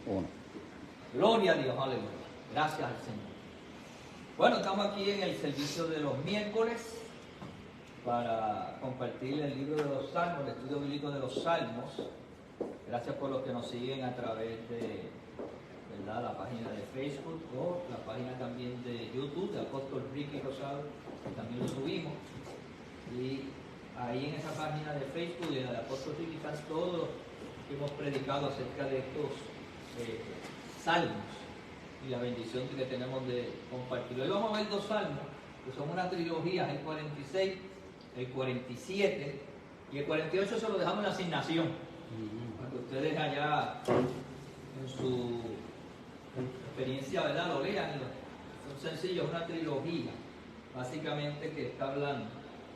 1. Gloria a Dios, aleluya. Gracias al Señor. Bueno, estamos aquí en el servicio de los miércoles para compartir el libro de los Salmos, el estudio bíblico de los Salmos. Gracias por los que nos siguen a través de, ¿verdad?, la página de Facebook o la página también de YouTube de Apóstol Ricky Rosado, que también lo subimos. Y ahí en esa página de Facebook y en la de Apóstol Ricky están todos los que hemos predicado acerca de estos salmos y la bendición que tenemos de compartir. Hoy vamos a ver dos salmos que son una trilogía, el 46, el 47 y el 48 se lo dejamos en la asignación para que ustedes allá en su experiencia, ¿verdad?, lo lean. Son sencillos, una trilogía básicamente que está hablando.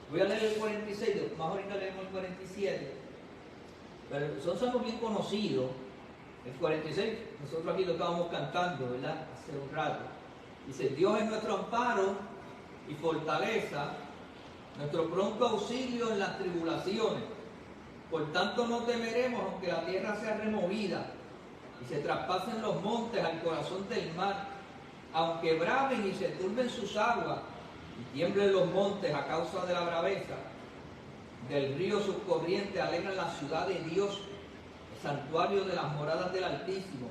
Voy a leer el 46, más ahorita leemos el 47, pero son salmos bien conocidos. El 46, nosotros aquí lo estábamos cantando, ¿verdad?, hace un rato. Dice: Dios es nuestro amparo y fortaleza, nuestro pronto auxilio en las tribulaciones. Por tanto no temeremos aunque la tierra sea removida y se traspasen los montes al corazón del mar, aunque braven y se turben sus aguas y tiemblen los montes a causa de la braveza. Del río sus corrientes alegran la ciudad de Dios, santuario de las moradas del Altísimo.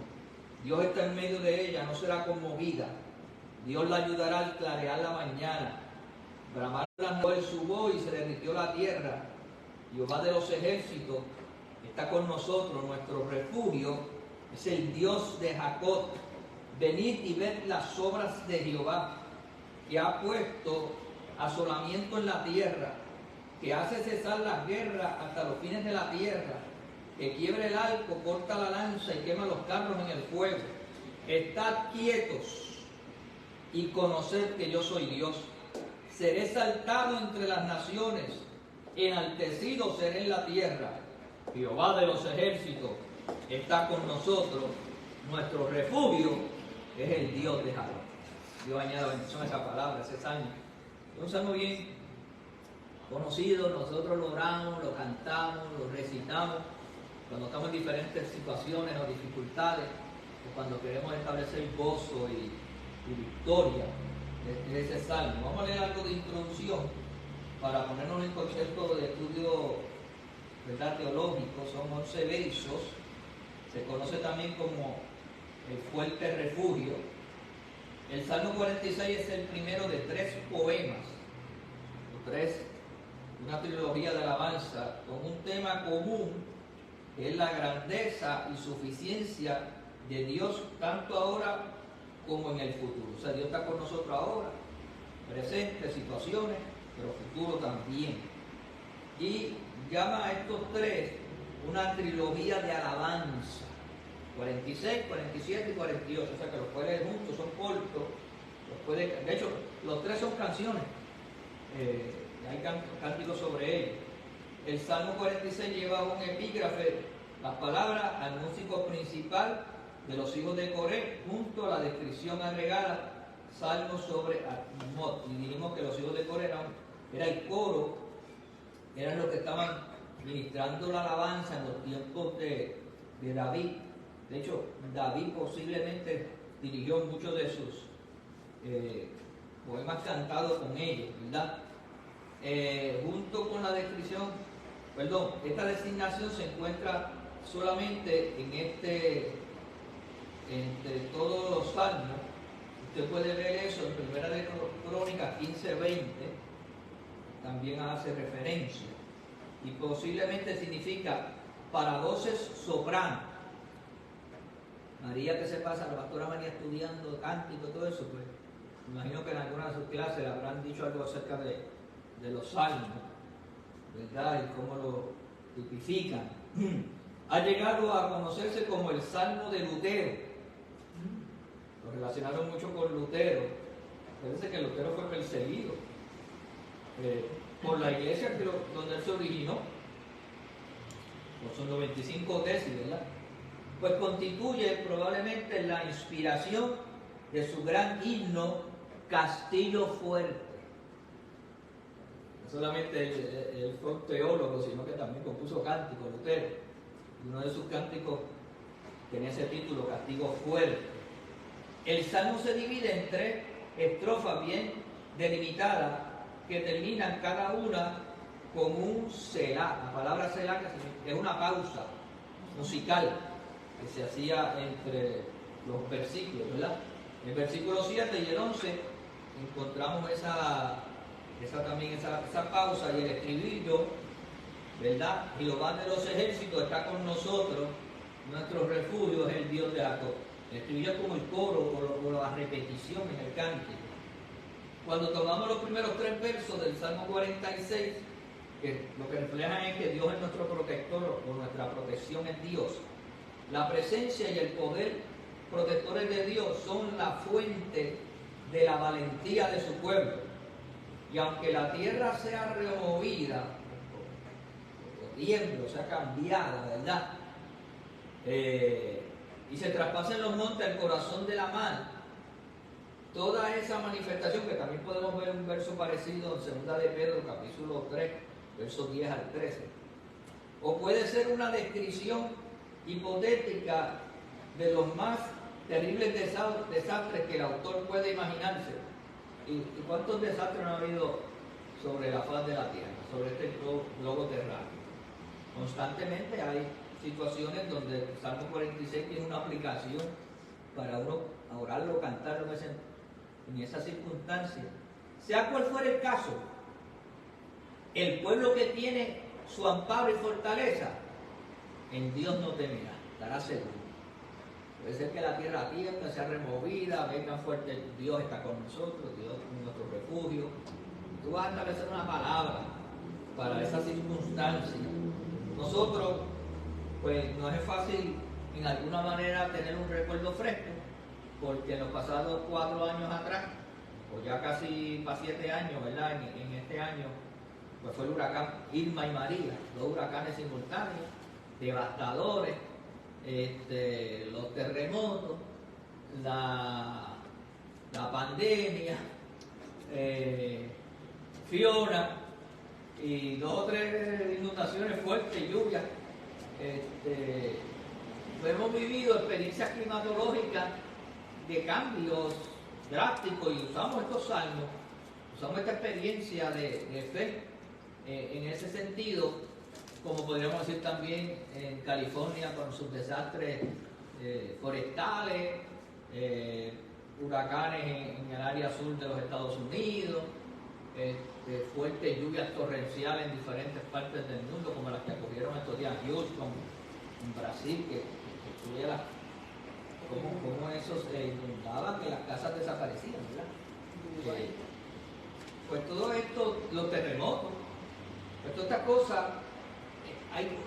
Dios está en medio de ella, no será conmovida. Dios la ayudará al clarear la mañana. Bramaron las nubes su voz y se derritió la tierra. Jehová de los ejércitos está con nosotros, nuestro refugio es el Dios de Jacob. Venid y ved las obras de Jehová, que ha puesto asolamiento en la tierra, que hace cesar las guerras hasta los fines de la tierra, que quiebra el arco, corta la lanza y quema los carros en el fuego. Estad quietos y conoced que yo soy Dios. Seré exaltado entre las naciones, enaltecido seré en la tierra. Jehová de los ejércitos está con nosotros, nuestro refugio es el Dios de Jacob. Dios añada bendición a esa palabra, ese salmo. Es un salmo bien conocido, nosotros lo oramos, lo cantamos, lo recitamos cuando estamos en diferentes situaciones o dificultades, o cuando queremos establecer gozo y victoria de ese salmo. Vamos a leer algo de introducción para ponernos en contexto de estudio, ¿verdad?, teológico. Son 11 versos. Se conoce también como el fuerte refugio. El Salmo 46 es el primero de 3 poemas, una trilogía de alabanza con un tema común, que es la grandeza y suficiencia de Dios, tanto ahora como en el futuro. O sea, Dios está con nosotros ahora, presente, situaciones, pero futuro también. Y llama a estos 3 una trilogía de alabanza. 46, 47 y 48, o sea que los puedes leer juntos, son cortos. De hecho, los 3 son canciones, hay cánticos sobre ellos. El Salmo 46 lleva un epígrafe, las palabras al músico principal de los hijos de Coré, junto a la descripción agregada, Salmo sobre Atmot. Y dijimos que los hijos de Coré era el coro, eran los que estaban ministrando la alabanza en los tiempos de David. De hecho, David posiblemente dirigió muchos de sus poemas cantados con ellos, ¿verdad? Junto con la descripción, esta designación se encuentra solamente entre todos los salmos. Usted puede ver eso en Primera de Crónicas 15:20, también hace referencia, y posiblemente significa para voces sopranos. María, que se pasa, la pastora María estudiando cántico y todo eso, pues imagino que en alguna de sus clases le habrán dicho algo acerca de los salmos, ¿verdad?, y cómo lo tipifican. Ha llegado a conocerse como el Salmo de Lutero. Lo relacionaron mucho con Lutero. Parece que Lutero fue perseguido por la iglesia donde él se originó. Son los 25 tesis, ¿verdad? Pues constituye probablemente la inspiración de su gran himno Castillo Fuerte. No solamente él fue un teólogo, sino que también compuso cánticos, Lutero. Y uno de sus cánticos tenía ese título, Castigo Fuerte. El salmo se divide en 3 estrofas bien delimitadas que terminan cada una con un selá. La palabra selá es una pausa musical que se hacía entre los versículos, ¿verdad? En el versículo 7 y el 11 encontramos esa pausa y el estribillo, ¿verdad? Jehová de los ejércitos está con nosotros, nuestro refugio es el Dios de Jacob. El estribillo es como el coro o la repetición en el cántico. Cuando tomamos los primeros 3 versos del Salmo 46, que lo que reflejan es que Dios es nuestro protector o nuestra protección es Dios. La presencia y el poder protectores de Dios son la fuente de la valentía de su pueblo. Y aunque la tierra sea removida, o tiembla, sea cambiada, ¿verdad? Y se traspasen los montes al corazón de la mar, toda esa manifestación, que también podemos ver un verso parecido en 2 de Pedro, capítulo 3, versos 10 al 13. O puede ser una descripción hipotética de los más terribles desastres que el autor puede imaginarse. ¿Y cuántos desastres han habido sobre la faz de la tierra, sobre este globo terráqueo? Constantemente hay situaciones donde el Salmo 46 tiene una aplicación para uno orarlo, cantarlo en esa circunstancia. Sea cual fuera el caso, el pueblo que tiene su amparo y fortaleza, en Dios no temerá, estará seguro. Puede ser que la tierra tiembla, sea removida, venga fuerte, Dios está con nosotros, Dios es nuestro refugio. Tú vas a establecer una palabra para esa circunstancia. Nosotros, pues no es fácil en alguna manera tener un recuerdo fresco, porque en los pasados 4 años atrás, o ya casi para 7 años, ¿verdad? En este año, pues fue el huracán Irma y María, 2 huracanes simultáneos, devastadores, los terremotos, la pandemia, Fiona, y 2 o 3 inundaciones fuertes, lluvias. Hemos vivido experiencias climatológicas de cambios drásticos y usamos estos salmos, usamos esta experiencia de fe en ese sentido, como podríamos decir también en California con sus desastres forestales, huracanes en el área sur de los Estados Unidos, fuertes lluvias torrenciales en diferentes partes del mundo, como las que ocurrieron estos días en Houston, en Brasil, que tuviera como eso se inundaba, que las casas desaparecían, ¿verdad? Pues todo esto, los terremotos, pues todas estas cosas,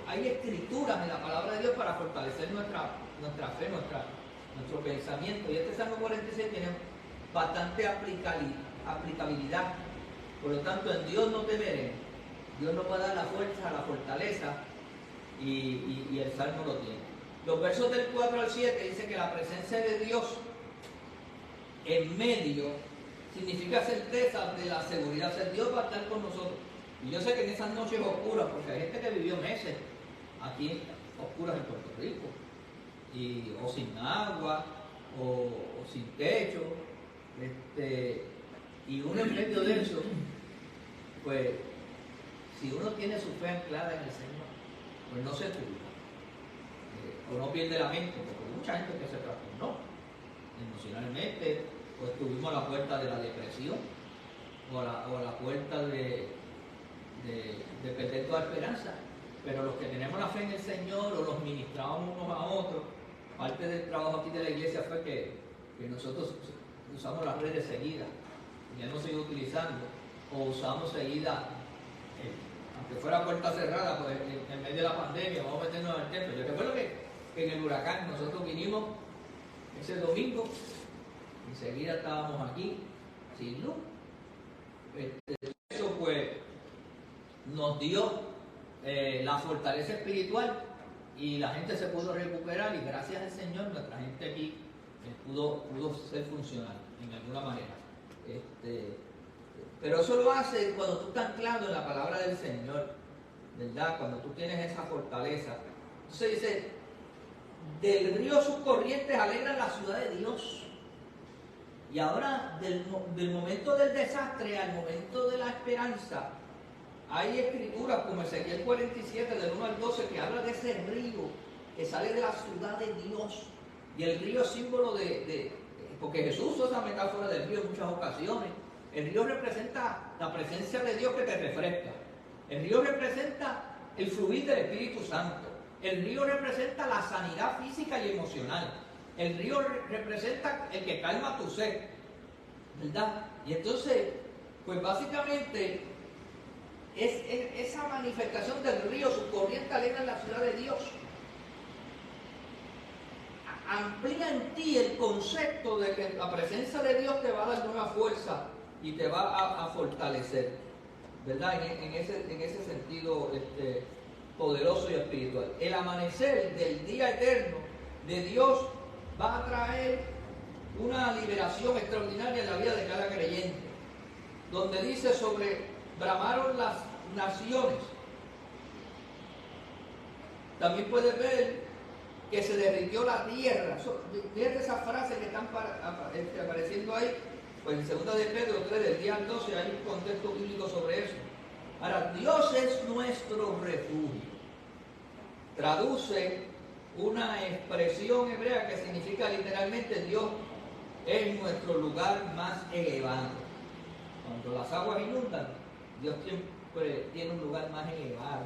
hay escrituras en la palabra de Dios para fortalecer nuestra fe, nuestro pensamiento. Y este Salmo 46 tiene bastante aplicabilidad. Por lo tanto, en Dios no temeré. Dios nos va a dar la fuerza, la fortaleza, y el Salmo lo tiene. Los versos del 4 al 7 dice que la presencia de Dios en medio significa certeza de la seguridad. O sea, Dios va a estar con nosotros. Y yo sé que en esas noches oscuras, porque hay gente que vivió meses aquí oscuras en Puerto Rico, o sin agua, o sin techo, y uno en medio de eso, pues si uno tiene su fe anclada en el Señor, pues no se turba, o no pierde la mente, porque hay mucha gente que se trastornó emocionalmente, o estuvimos a la puerta de la depresión, o a la puerta de perder toda esperanza. Pero los que tenemos la fe en el Señor, o los ministramos unos a otros, parte del trabajo aquí de la iglesia fue que nosotros usamos las redes seguidas, ya no se iba utilizando, o usamos seguida, aunque fuera puerta cerrada, pues en medio de la pandemia, vamos a meternos en el templo. Yo recuerdo que en el huracán nosotros vinimos ese domingo, enseguida estábamos aquí, sin luz. Eso pues nos dio la fortaleza espiritual, y la gente se pudo recuperar, y gracias al Señor nuestra gente aquí pudo ser funcional en alguna manera. Pero eso lo hace cuando tú estás anclado en la palabra del Señor, ¿verdad? Cuando tú tienes esa fortaleza. Entonces dice, del río sus corrientes alegran la ciudad de Dios. Y ahora, del momento del desastre al momento de la esperanza, hay escrituras como Ezequiel 47, del 1 al 12, que habla de ese río que sale de la ciudad de Dios. Y el río es símbolo porque Jesús usa esa metáfora del río en muchas ocasiones. El río representa la presencia de Dios que te refresca. El río representa el fluir del Espíritu Santo. El río representa la sanidad física y emocional. El río representa el que calma tu sed, ¿verdad? Y entonces, pues básicamente, es esa manifestación del río, su corriente alegra en la ciudad de Dios. Amplía en ti el concepto de que la presencia de Dios te va a dar nueva fuerza y te va a fortalecer, ¿verdad? En ese sentido poderoso y espiritual. El amanecer del día eterno de Dios va a traer una liberación extraordinaria en la vida de cada creyente, donde dice bramaron las naciones. También puedes ver que se derritió la tierra. Fíjate esas frases que están apareciendo ahí, pues en 2 de Pedro 3, del día al 12, hay un contexto bíblico sobre eso. Ahora, Dios es nuestro refugio. Traduce una expresión hebrea que significa literalmente Dios es nuestro lugar más elevado. Cuando las aguas inundan, Dios siempre tiene un lugar más elevado.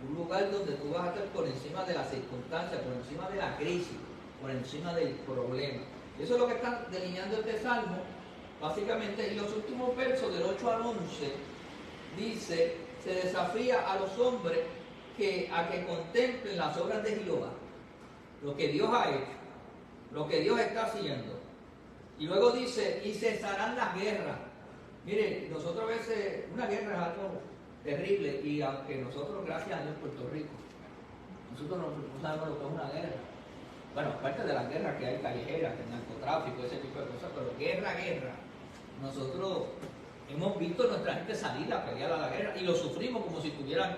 Un lugar donde tú vas a estar por encima de las circunstancias, por encima de la crisis, por encima del problema. Eso es lo que está delineando este salmo. Básicamente, en los últimos versos, del 8 al 11, dice, se desafía a los hombres a que contemplen las obras de Jehová, lo que Dios ha hecho, lo que Dios está haciendo. Y luego dice, y cesarán las guerras. Mire, nosotros a veces, una guerra es algo terrible, y aunque nosotros, gracias a Dios, Puerto Rico, nosotros no sabemos lo que es una guerra. Bueno, aparte de las guerras que hay callejeras, el narcotráfico, ese tipo de cosas, pero guerra, nosotros hemos visto a nuestra gente salir a pelear a la guerra y lo sufrimos como si estuvieran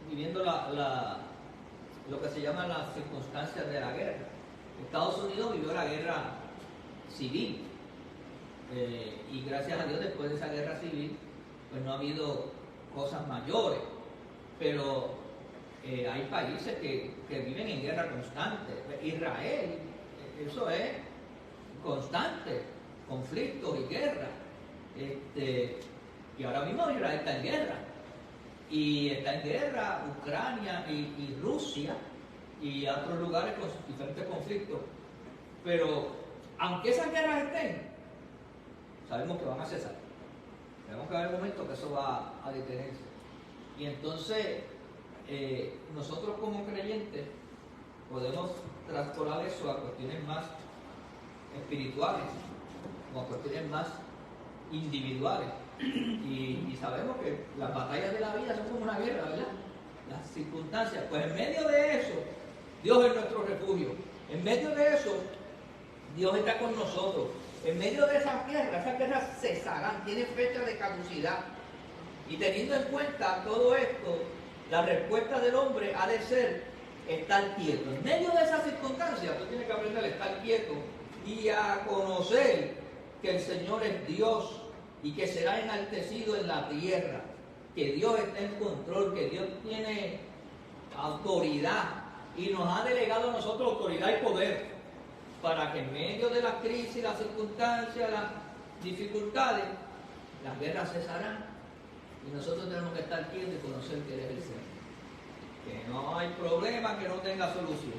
viviendo lo que se llama las circunstancias de la guerra. Estados Unidos vivió la guerra civil, y gracias a Dios, después de esa guerra civil, pues no ha habido cosas mayores, pero hay países que viven en guerra constante. Israel, eso es constante, conflictos y guerra. Y ahora mismo Israel está en guerra. Y está en guerra Ucrania y Rusia y otros lugares con diferentes conflictos. Pero aunque esas guerras estén, sabemos que van a cesar. Tenemos que ver el momento que eso va a detenerse. Y entonces, nosotros como creyentes podemos traspolar eso a cuestiones más espirituales, o a cuestiones más individuales. Y sabemos que las batallas de la vida son como una guerra, ¿verdad? Las circunstancias. Pues en medio de eso, Dios es nuestro refugio. En medio de eso, Dios está con nosotros. En medio de esas guerras cesarán, tienen fecha de caducidad. Y teniendo en cuenta todo esto, la respuesta del hombre ha de ser estar quieto. En medio de esas circunstancias, tú tienes que aprender a estar quieto y a conocer que el Señor es Dios y que será enaltecido en la tierra, que Dios está en control, que Dios tiene autoridad y nos ha delegado a nosotros autoridad y poder para que en medio de la crisis, las circunstancias, las dificultades, las guerras cesarán y nosotros tenemos que estar quietos y conocer que Él es el Señor. Que no hay problema que no tenga solución,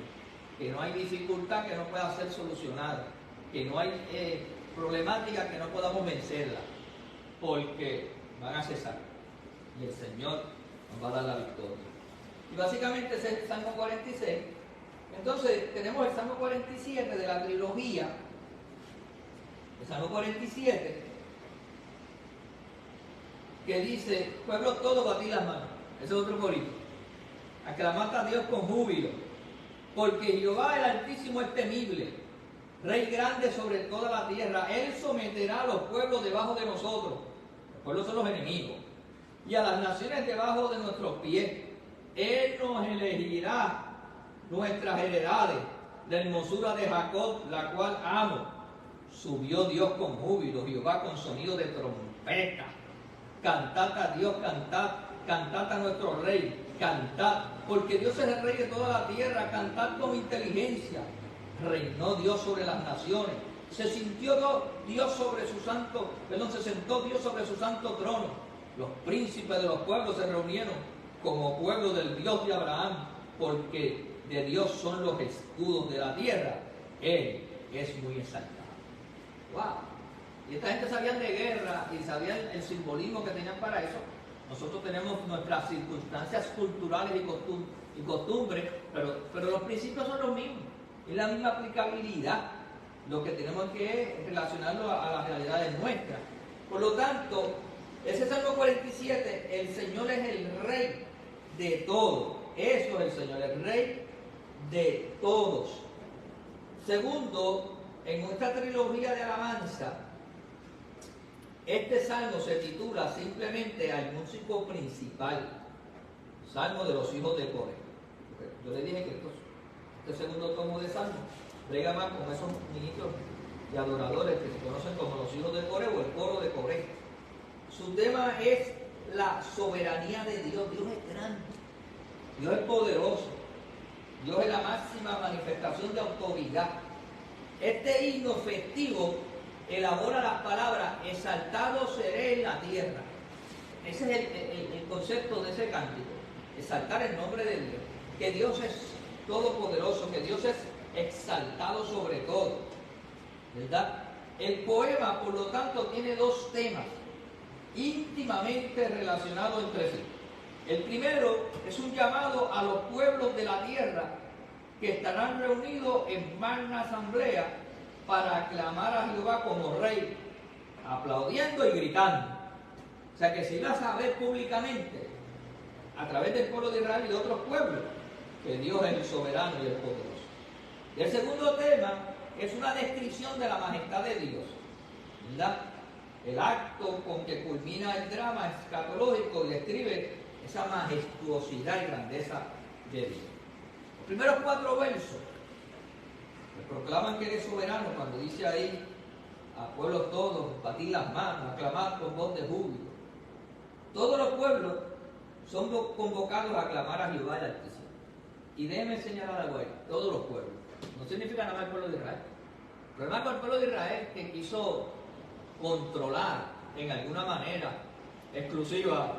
que no hay dificultad que no pueda ser solucionada, que no hay problemática que no podamos vencerla, porque van a cesar y el Señor nos va a dar la victoria. Y básicamente ese es el Salmo 46. Entonces tenemos el Salmo 47 de la trilogía, el Salmo 47, que dice, pueblo todo, batid las manos. Ese es otro corito. Aclamad a Dios con júbilo, porque Jehová el Altísimo es temible, Rey grande sobre toda la tierra. Él someterá a los pueblos debajo de nosotros. Los pueblos son los enemigos. Y a las naciones debajo de nuestros pies. Él nos elegirá nuestras heredades, la hermosura de Jacob, la cual amo. Subió Dios con júbilo, Jehová con sonido de trompeta. Cantad a Dios, cantad a nuestro Rey, cantad, porque Dios es el Rey de toda la tierra, cantad con inteligencia. Reinó Dios sobre las naciones, se sentó Dios sobre su santo trono. Los príncipes de los pueblos se reunieron como pueblo del Dios de Abraham, porque de Dios son los escudos de la tierra. Él es muy exaltado. ¡Wow! Y esta gente sabían de guerra y sabían el simbolismo que tenían para eso. Nosotros tenemos nuestras circunstancias culturales y costumbres, pero los principios son los mismos. Es la misma aplicabilidad. Lo que tenemos que es relacionarlo a las realidades nuestras. Por lo tanto, ese Salmo 47, el Señor es el Rey de todo. Eso es el Señor, el Rey de todos. Segundo, en nuestra trilogía de alabanza, este salmo se titula simplemente al músico principal, Salmo de los hijos de Coré. Yo le dije que este segundo tomo de salmo brega más con esos ministros y adoradores que se conocen como los hijos de Coré o el coro de Coré. Su tema es la soberanía de Dios. Dios es grande, Dios es poderoso, Dios es la máxima manifestación de autoridad. Este himno festivo elabora las palabras: exaltado seré en la tierra. Ese es el concepto de ese cántico, exaltar el nombre de Dios, que Dios es todopoderoso, que Dios es exaltado sobre todo, ¿verdad? El poema, por lo tanto, tiene dos temas íntimamente relacionados entre sí. El primero es un llamado a los pueblos de la tierra que estarán reunidos en magna asamblea para aclamar a Jehová como Rey, aplaudiendo y gritando. O sea que se iba a saber públicamente, a través del pueblo de Israel y de otros pueblos, que Dios es el soberano y el poderoso. Y el segundo tema es una descripción de la majestad de Dios, ¿verdad? El acto con que culmina el drama escatológico y describe esa majestuosidad y grandeza de Dios. Los primeros 4 versos proclaman que Él es soberano cuando dice ahí: a pueblos todos, batid las manos, aclamad con voz de júbilo. Todos los pueblos son convocados a aclamar a Jehová el Altísimo. Y déjenme señalar algo ahí: todos los pueblos. No significa nada más el pueblo de Israel. El problema con el pueblo de Israel que quiso controlar en alguna manera exclusiva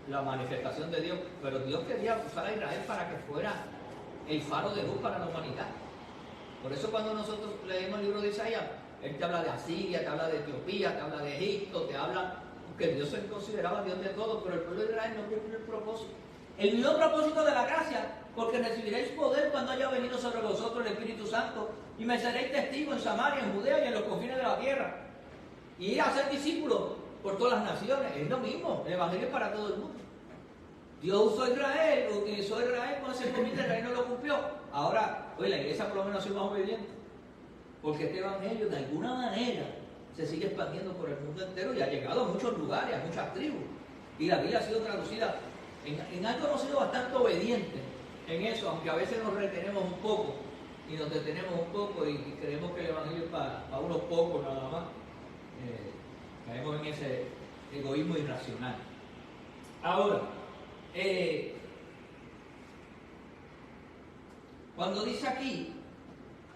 la manifestación de Dios, pero Dios quería usar a Israel para que fuera el faro de luz para la humanidad. Por eso cuando nosotros leemos el libro de Isaías, Él te habla de Asiria, te habla de Etiopía, te habla de Egipto, te habla que Dios se consideraba Dios de todo, pero el pueblo de Israel no cumplió el propósito. El mismo propósito de la gracia: porque recibiréis poder cuando haya venido sobre vosotros el Espíritu Santo, y me seréis testigos en Samaria, en Judea y en los confines de la tierra. Y ir a ser discípulos por todas las naciones. Es lo mismo, el Evangelio es para todo el mundo. Dios usó a Israel, utilizó a Israel con ese comité, Israel no lo cumplió. Ahora, oye, la iglesia por lo menos ha sido más obediente, porque este Evangelio de alguna manera se sigue expandiendo por el mundo entero y ha llegado a muchos lugares, a muchas tribus. Y la Biblia ha sido traducida. En algo hemos sido bastante obedientes en eso, aunque a veces nos retenemos un poco y nos detenemos un poco y creemos que el Evangelio es para unos pocos nada más. Caemos en ese egoísmo irracional. Ahora, cuando dice aquí: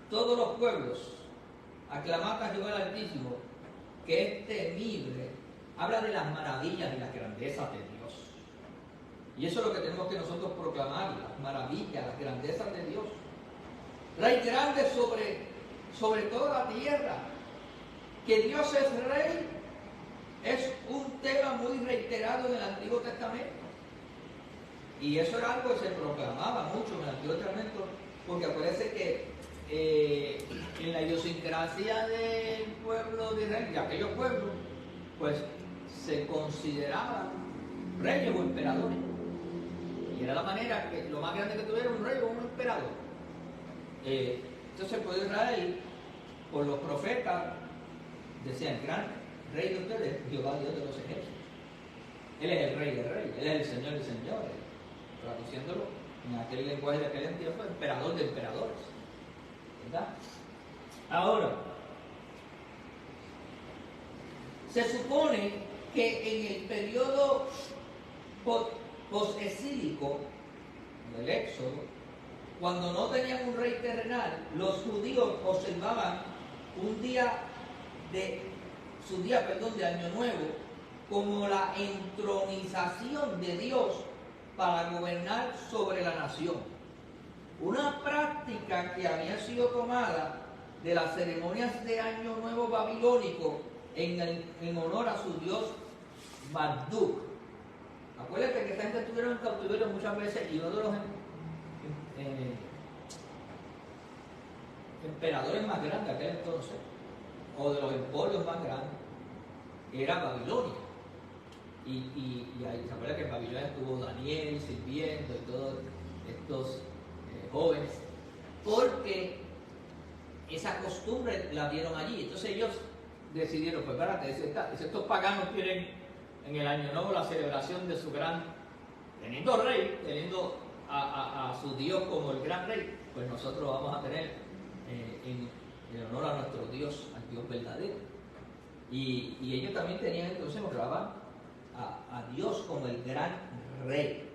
todos los pueblos, aclamad a Jehová el Altísimo, que es temible, habla de las maravillas y las grandezas de Dios. Y eso es lo que tenemos que nosotros proclamar: las maravillas, las grandezas de Dios. Rey grande sobre toda la tierra. Que Dios es Rey es un tema muy reiterado en el Antiguo Testamento. Y eso era algo que se proclamaba mucho en el Antiguo Testamento, porque acuérdense que en la idiosincrasia del pueblo de Israel, de aquellos pueblos, pues se consideraban reyes o emperadores. Y era la manera que lo más grande que tuviera un rey o un emperador. Entonces el pueblo de Israel, por los profetas, decían: el gran rey de ustedes, Jehová Dios de los ejércitos. Él es el rey de reyes, Él es el Señor de señores, traduciéndolo en aquel lenguaje de aquel tiempo, emperador de emperadores, ¿verdad? Ahora, se supone que en el periodo post-exílico del Éxodo, cuando no tenían un rey terrenal, los judíos observaban su día de Año Nuevo como la entronización de Dios para gobernar sobre la nación. Una práctica que había sido tomada de las ceremonias de Año Nuevo babilónico en honor a su dios Marduk. Acuérdate que esta gente estuvieron en cautiverio muchas veces y uno de los emperadores más grandes de aquel entonces, o de los emporios más grandes, era Babilonia. Y ahí se acuerda que en Babilonia estuvo Daniel sirviendo y todos estos jóvenes, porque esa costumbre la vieron allí. Entonces ellos decidieron, pues espérate, si estos paganos tienen en el Año Nuevo la celebración de su gran, teniendo rey, teniendo a su Dios como el gran rey, pues nosotros vamos a tener en honor a nuestro Dios, al Dios verdadero. Y ellos también tenían, entonces honraban a Dios como el gran rey.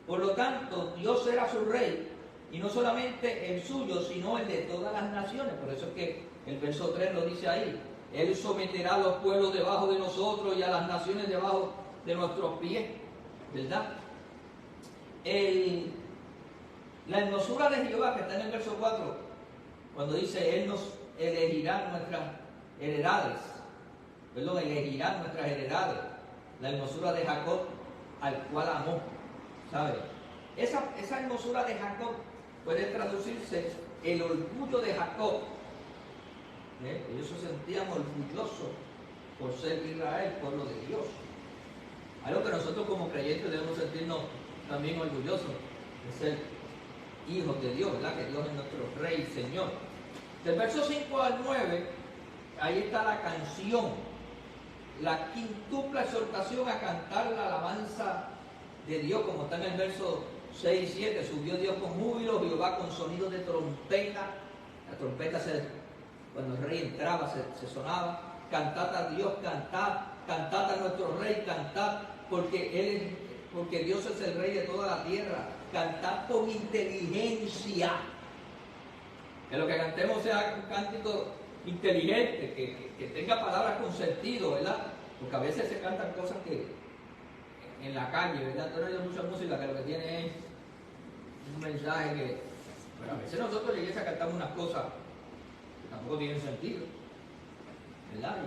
Por lo tanto, Dios era su rey, y no solamente el suyo, sino el de todas las naciones. Por eso es que el verso 3 lo dice ahí: Él someterá a los pueblos debajo de nosotros y a las naciones debajo de nuestros pies, ¿verdad? La hermosura de Jehová, que está en el verso 4, cuando dice Él nos elegirá nuestras heredades, elegirá nuestras heredades, la hermosura de Jacob, al cual amó, ¿sabe? Esa hermosura de Jacob puede traducirse el orgullo de Jacob. Ellos se sentían orgullosos por ser Israel, pueblo de Dios. Algo que nosotros como creyentes debemos sentirnos también orgullosos de ser hijos de Dios, ¿verdad? Que Dios es nuestro Rey y Señor. Del verso 5 al 9, ahí está la canción, la quintupla exhortación a cantar la alabanza de Dios, como está en el verso 6 y 7. Subió Dios con júbilo, Jehová con sonido de trompeta. La trompeta cuando el rey entraba se sonaba. Cantad a Dios, cantad a nuestro rey, cantad, porque Dios es el rey de toda la tierra. Cantad con inteligencia. Que lo que cantemos sea un cántico inteligente, que tenga palabras con sentido, ¿verdad? Porque a veces se cantan cosas que en la calle, ¿verdad? Tú no oyes mucha música que lo que tiene es un mensaje que... Pero a veces nosotros en la iglesia cantamos unas cosas que tampoco tienen sentido, ¿verdad?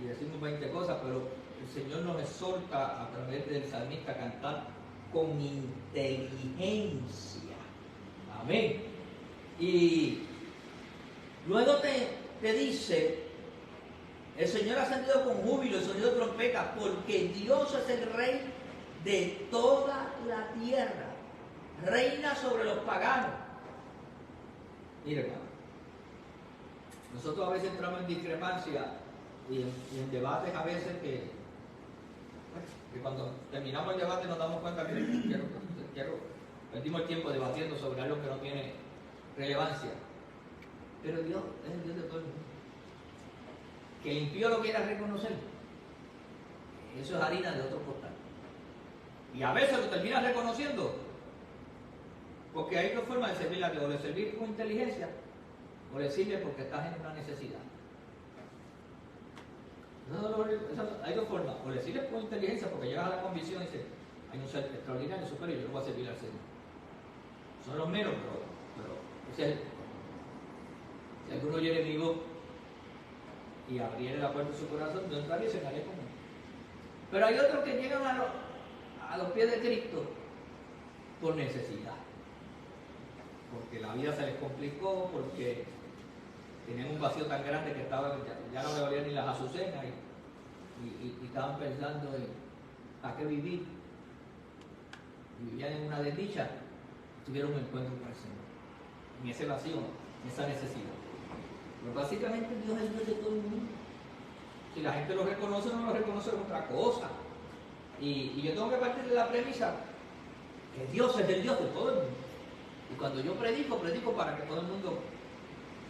Y decimos 20 cosas, pero el Señor nos exhorta a través del salmista a cantar con inteligencia. Amén. Y luego te dice: el Señor ha ascendido con júbilo y sonido de trompeta, porque Dios es el rey de toda la tierra, reina sobre los paganos. Mire, hermano, nosotros a veces entramos en discrepancia y en debates a veces que cuando terminamos el debate nos damos cuenta que perdimos el tiempo debatiendo sobre algo que no tiene relevancia. Pero Dios es el Dios de todo el mundo. Que el impío lo quiera reconocer, eso es harina de otro costal. Y a veces lo terminas reconociendo, porque hay dos formas de servirle a Dios: o le servir con inteligencia, o le sirve porque estás en una necesidad. Hay dos formas: o le sirves con inteligencia porque llegas a la convicción y dices, hay un ser extraordinario, superior, yo no voy a servir al Señor. Son los menos, pero ese es el... Si alguno oyere mi voz y abriere la puerta de su corazón, yo entraré y cenaré con él. Pero hay otros que llegan a los pies de Cristo por necesidad, porque la vida se les complicó, porque tenían un vacío tan grande que ya no le valían ni las azucenas y estaban pensando en a qué vivir, y vivían en una desdicha. Tuvieron un encuentro con el Señor en ese vacío, en esa necesidad. Pero básicamente Dios es el Dios de todo el mundo. Si la gente lo reconoce o no lo reconoce es otra cosa. Y yo tengo que partir de la premisa que Dios es el Dios de todo el mundo. Y cuando yo predico para que todo el mundo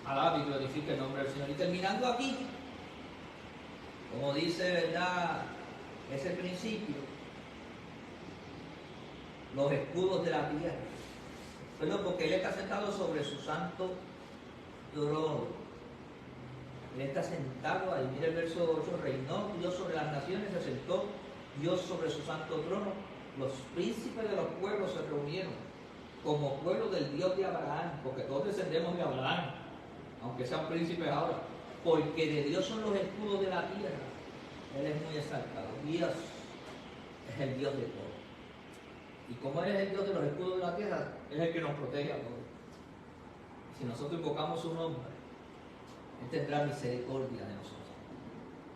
alabe y glorifique el nombre del Señor. Y terminando aquí, como dice, ¿verdad?, ese principio, los escudos de la tierra. Pero porque Él está sentado sobre su santo trono. Él está sentado ahí. Mira el verso 8: reinó Dios sobre las naciones, se sentó Dios sobre su santo trono. Los príncipes de los pueblos se reunieron como pueblo del Dios de Abraham, porque todos descendemos de Abraham, aunque sean príncipes ahora, porque de Dios son los escudos de la tierra. Él es muy exaltado. Dios es el Dios de todo. Y como Él es el Dios de los escudos de la tierra, es el que nos protege a todos. Si nosotros invocamos su nombre, Él tendrá misericordia de nosotros.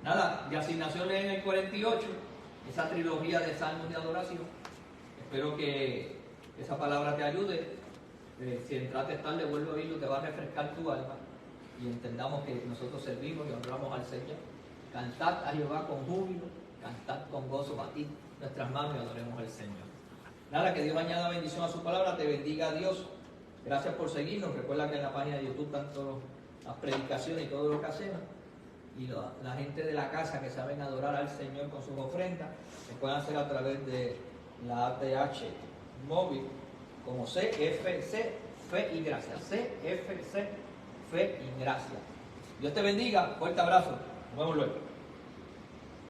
Nada, de asignaciones en el 48, esa trilogía de salmos de adoración. Espero que esa palabra te ayude. Si entraste tarde, vuelve a oírlo, te va a refrescar tu alma y entendamos que nosotros servimos y honramos al Señor. Cantad a Jehová con júbilo, cantad con gozo, batid nuestras manos y adoremos al Señor. Nada, que Dios añada bendición a su palabra, te bendiga Dios. Gracias por seguirnos. Recuerda que en la página de YouTube están todas las predicaciones y todo lo que hacemos. Y la gente de la casa que saben adorar al Señor con sus ofrendas, se pueden hacer a través de la ATH móvil, como CFC, Fe y Gracia. CFC, Fe y Gracia. Dios te bendiga. Fuerte abrazo. Nos vemos luego.